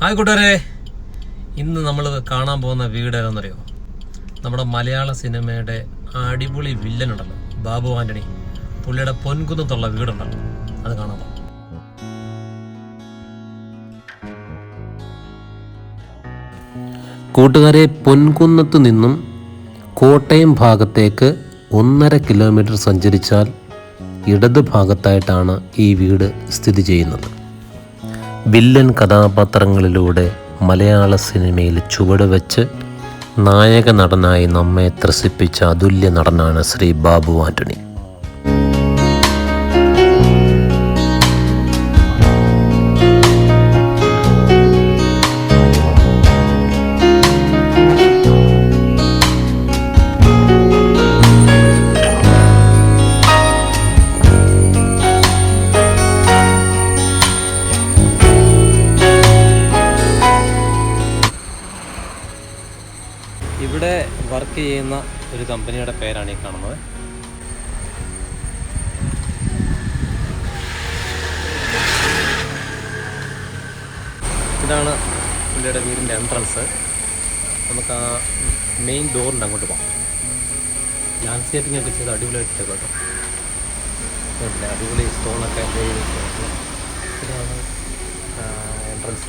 Hi കൂട്ടുകാരെ, ഇന്ന് നമ്മൾ കാണാൻ പോകുന്ന വീട് ഏതാണെന്നറിയോ? നമ്മുടെ മലയാള സിനിമയുടെ അടിപൊളി വില്ലനുണ്ടല്ലോ, ബാബു ആന്റണി. പുള്ളിയുടെ പൊൻകുന്നത്തുള്ള വീടുണ്ടല്ലോ, അത് കാണാൻ പോകും. കൂട്ടുകാരെ, പൊൻകുന്നത്ത് നിന്നും കോട്ടയം ഭാഗത്തേക്ക് 1.5 കിലോമീറ്റർ സഞ്ചരിച്ചാൽ ഇടത് ഭാഗത്തായിട്ടാണ് ഈ വീട് സ്ഥിതി ചെയ്യുന്നത്. വില്ലൻ കഥാപാത്രങ്ങളിലൂടെ മലയാള സിനിമയിൽ ചുവടുവെച്ച് നായക നടനായി നമ്മെ ത്രസിപ്പിച്ച അതുല്യ നടനാണ് ശ്രീ ബാബു ആന്റണി. ഇവിടെ വർക്ക് ചെയ്യുന്ന ഒരു കമ്പനിയുടെ പേരാണ് ഈ കാണുന്നത്. ഇതാണ് പുള്ളിയുടെ വീടിൻ്റെ എൻട്രൻസ്. നമുക്ക് ആ മെയിൻ ഡോറിൻ്റെ അങ്ങോട്ട് പോകാം. ലാൻഡ്സ്കേപ്പിംഗ് ഒക്കെ ചെയ്ത് അടിപൊളിയായിട്ട് കേട്ടോ. അടിപൊളി സ്റ്റോണൊക്കെ. ഇതാണ് എൻട്രൻസ്.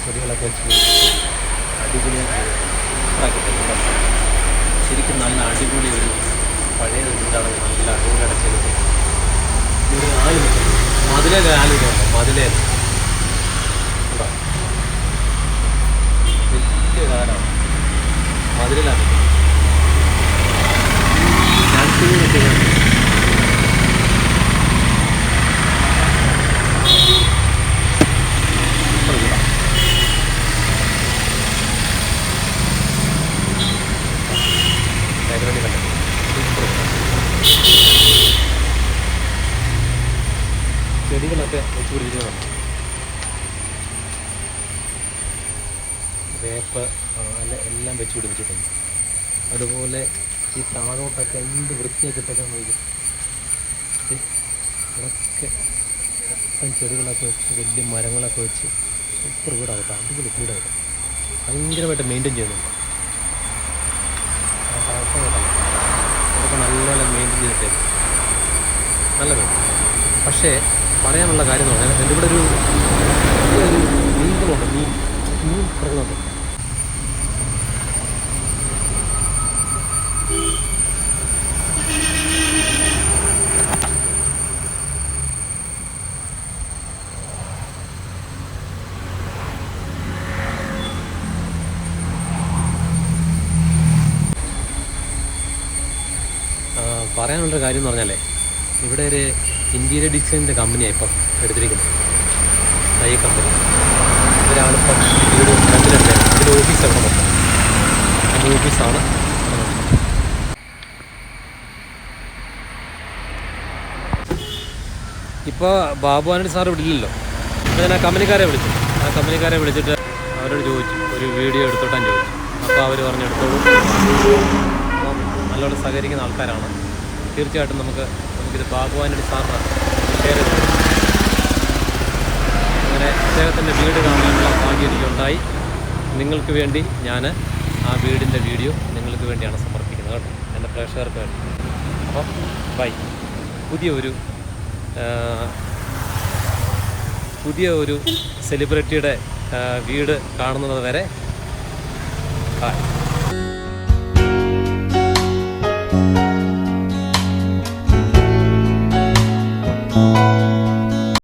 ചെടികളൊക്കെ വെച്ച് അടിപൊളിയായിട്ട് ശരിക്കും നല്ല അടിപൊളി ഒരു പഴയ വീടാണ്. നല്ല അടിപൊളി അടച്ചെടുത്ത് ഒരു ആല് മതിലേൽ ആലുണ്ട്. മതിലേൽ ഉണ്ടോ? വലിയ കാലാണ്. മതിലാണ് ചെടികളൊക്കെ വെച്ച് പിടിച്ചിട്ടുണ്ട്. വേപ്പ് ആല എല്ലാം വെച്ച് പിടിപ്പിച്ചിട്ടുണ്ട്. അതുപോലെ ഈ താഴോട്ടൊക്കെ എന്ത് വൃത്തിയാക്കിയിട്ടൊക്കെ നോക്കും. ഇതൊക്കെ മൊത്തം ചെടികളൊക്കെ വെച്ച് വലിയ മരങ്ങളൊക്കെ വെച്ച് സൂപ്പർ വീടാകട്ടെ. അടിപൊളി വീടാകട്ടെ. ഭയങ്കരമായിട്ട് മെയിൻറ്റെയിൻ ചെയ്യുന്നുണ്ട്. അതൊക്കെ നല്ലപോലെ മെയിൻറ്റെയിൻ ചെയ്തിട്ടേ നല്ല വീട്. പക്ഷേ പറയാനുള്ള കാര്യം എന്ന് പറഞ്ഞാൽ എൻ്റെ ഇവിടെ ഒരു മീനുകളുണ്ട്. മീൻ കിടക്കുന്നുണ്ട്. പറയാനുള്ളൊരു കാര്യം എന്ന് പറഞ്ഞാലേ, ഇവിടെ ഒരു ഇൻറ്റീരിയർ ഡിസൈനിൻ്റെ കമ്പനിയാണ് ഇപ്പം എടുത്തിരിക്കുന്നത്. ഈ കമ്പനി ഇവരാണിപ്പം വീട് ഫ്രണ്ടിലുണ്ട്. ഇതിൻ്റെ ഓഫീസ് എവിടെ മൊത്തം അതിൻ്റെ ഓഫീസാണ്. ഇപ്പോൾ ബാബു ആന്റണി സാർ ഇവിടെ ഇല്ലല്ലോ. അപ്പോൾ ഞാൻ ആ കമ്പനിക്കാരെ വിളിച്ചിട്ട് അവരോട് ചോദിച്ചു, ഒരു വീഡിയോ എടുത്തോട്ടാൻ ചോദിച്ചു. അപ്പോൾ അവർ പറഞ്ഞു എടുത്തോളൂ. അപ്പം നല്ലോണം സഹകരിക്കുന്ന ആൾക്കാരാണ്. തീർച്ചയായിട്ടും നമുക്കിത് ബാബു ആന്റണി സാറിന് ഷെയർ ചെയ്തു. അങ്ങനെ അദ്ദേഹത്തിൻ്റെ വീട് കാണാനുള്ള ഭാഗ്യം എനിക്കുണ്ടായി. നിങ്ങൾക്ക് വേണ്ടി ഞാൻ ആ വീടിൻ്റെ വീഡിയോ നിങ്ങൾക്ക് വേണ്ടിയാണ് സമർപ്പിക്കുന്നത് കേട്ടോ, എൻ്റെ പ്രേക്ഷകർക്ക് വേണ്ടി. അപ്പം ബൈ. പുതിയ ഒരു സെലിബ്രിറ്റിയുടെ വീട് കാണുന്നത് വരെ ബൈ.